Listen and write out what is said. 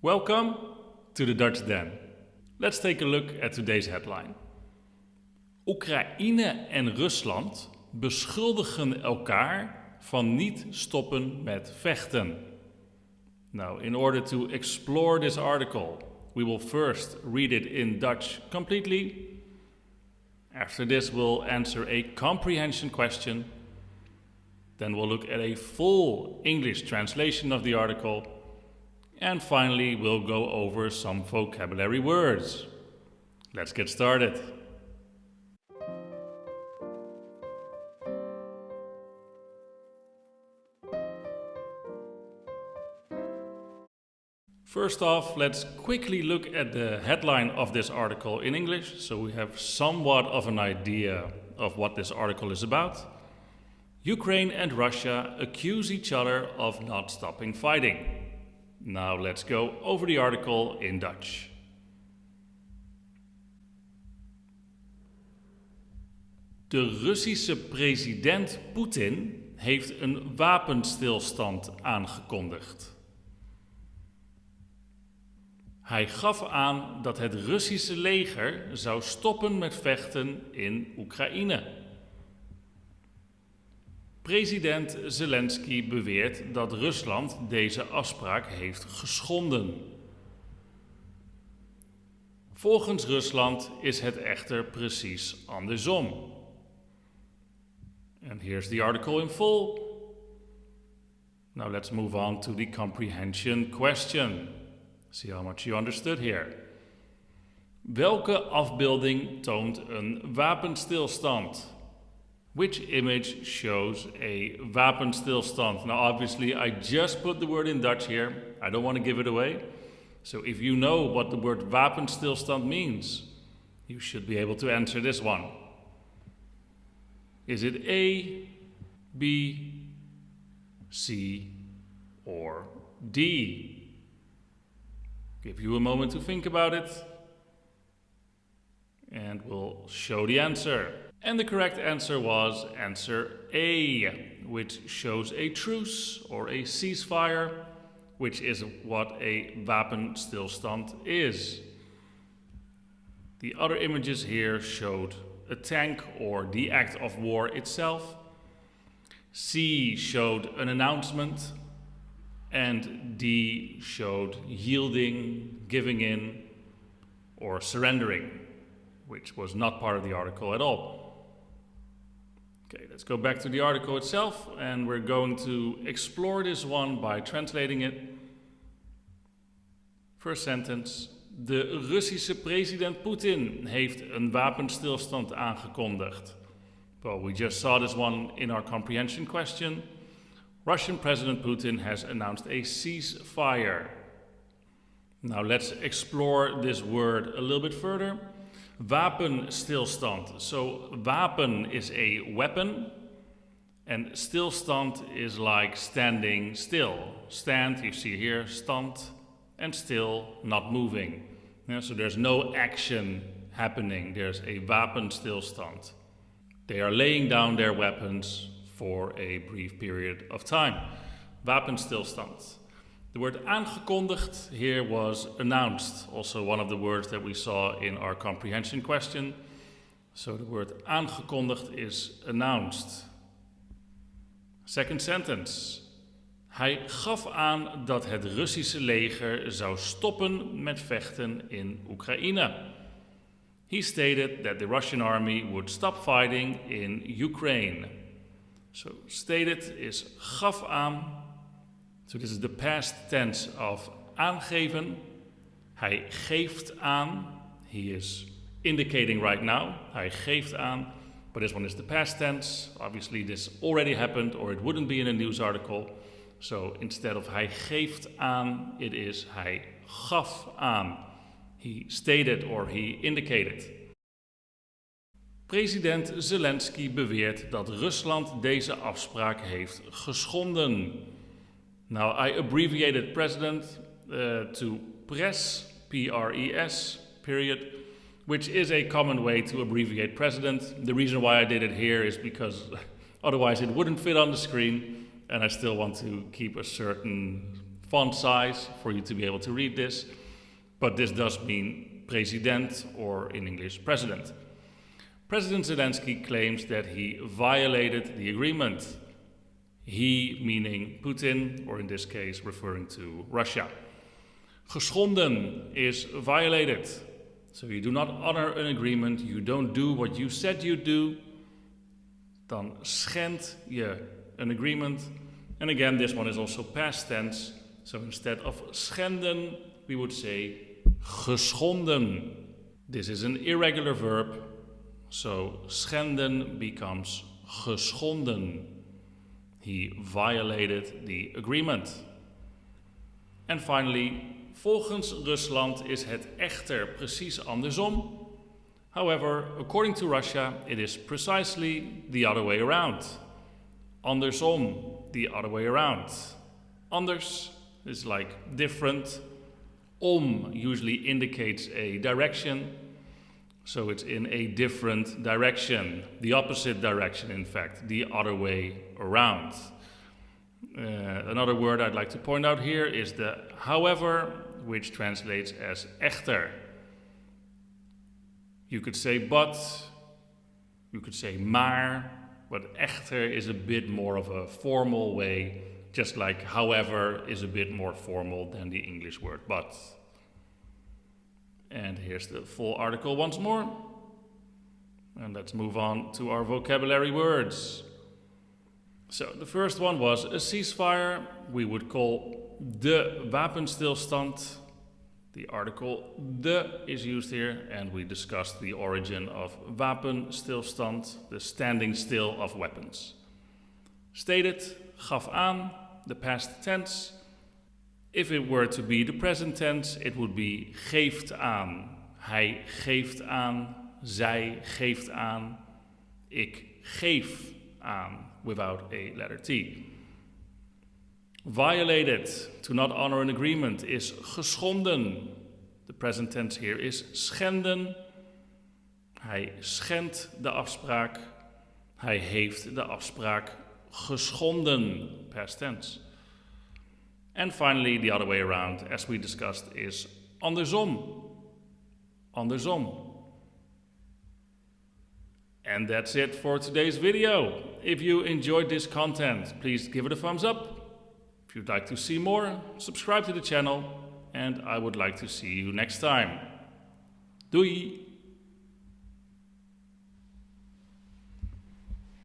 Welcome to the Dutch Den. Let's take a look at today's headline. Oekraïne en Rusland beschuldigen elkaar van niet stoppen met vechten. Now, in order to explore this article, we will first read it in Dutch completely. After this, we'll answer a comprehension question. Then we'll look at a full English translation of the article. And finally, we'll go over some vocabulary words. Let's get started. First off, let's quickly look at the headline of this article in English, so we have somewhat of an idea of what this article is about. Ukraine and Russia accuse each other of not stopping fighting. Now let's go over the article in Dutch. De Russische president Poetin heeft een wapenstilstand aangekondigd. Hij gaf aan dat het Russische leger zou stoppen met vechten in Oekraïne. President Zelensky beweert dat Rusland deze afspraak heeft geschonden. Volgens Rusland is het echter precies andersom. And here's the article in full. Now let's move on to the comprehension question. See how much you understood here. Welke afbeelding toont een wapenstilstand? Which image shows a wapenstilstand? Now obviously I just put the word in Dutch here. I don't want to give it away. So if you know what the word wapenstilstand means, you should be able to answer this one. Is it A, B, C, or D? Give you a moment to think about it, and we'll show the answer. And the correct answer was answer A, which shows a truce or a ceasefire, which is what a wapenstilstand is. The other images here showed a tank or the act of war itself. C showed an announcement. And D showed yielding, giving in, or surrendering, which was not part of the article at all. Okay, let's go back to the article itself, and we're going to explore this one by translating it. First sentence. De Russische president Poetin heeft een wapenstilstand aangekondigd. Well, we just saw this one in our comprehension question. Russian President Putin has announced a ceasefire. Now let's explore this word a little bit further. Wapenstilstand. So wapen is a weapon and stilstand is like standing still. Stand, you see here, stand, and still, not moving. Yeah, so there's no action happening. There's a wapenstilstand. They are laying down their weapons for a brief period of time. Wapenstilstand. The word aangekondigd here was announced, also one of the words that we saw in our comprehension question. So the word aangekondigd is announced. Second sentence. Hij gaf aan dat het Russische leger zou stoppen met vechten in Oekraïne. He stated that the Russian army would stop fighting in Ukraine. So stated is gaf aan. So this is the past tense of aangeven. Hij geeft aan. He is indicating right now. Hij geeft aan. But this one is the past tense. Obviously this already happened or it wouldn't be in a news article. So instead of hij geeft aan, it is hij gaf aan. He stated or he indicated. President Zelensky beweert dat Rusland deze afspraak heeft geschonden. Now, I abbreviated president to PRES, P-R-E-S, period, which is a common way to abbreviate president. The reason why I did it here is because otherwise it wouldn't fit on the screen, and I still want to keep a certain font size for you to be able to read this, but this does mean president, or in English, president. President Zelensky claims that he violated the agreement. He meaning Putin, or in this case referring to Russia. Geschonden is violated. So you do not honor an agreement, you don't do what you said you'd do, dan schend je an agreement. And again, this one is also past tense. So instead of schenden, we would say geschonden. This is an irregular verb, so schenden becomes geschonden. He violated the agreement. En finally, volgens Rusland is het echter precies andersom. However, according to Russia, it is precisely the other way around. Andersom, the other way around. Anders is like different. Usually indicates a direction. So it's in a different direction. The opposite direction, in fact. The other way around. Another word I'd like to point out here is the however, which translates as echter. You could say but, you could say maar, but echter is a bit more of a formal way, just like however is a bit more formal than the English word but. And here's the full article once more. And let's move on to our vocabulary words. So the first one was a ceasefire. We would call de wapenstilstand. The article de is used here, and we discussed the origin of wapenstilstand, the standing still of weapons. Stated, gaf aan, the past tense. If it were to be the present tense, it would be geeft aan. Hij geeft aan, zij geeft aan, ik geef aan, without a letter T. Violated, to not honor an agreement, is geschonden. The present tense here is schenden. Hij schendt de afspraak. Hij heeft de afspraak geschonden, past tense. And finally, the other way around, as we discussed, is andersom. Andersom. And that's it for today's video. If you enjoyed this content, please give it a thumbs up. If you'd like to see more, subscribe to the channel, and I would like to see you next time. Doei!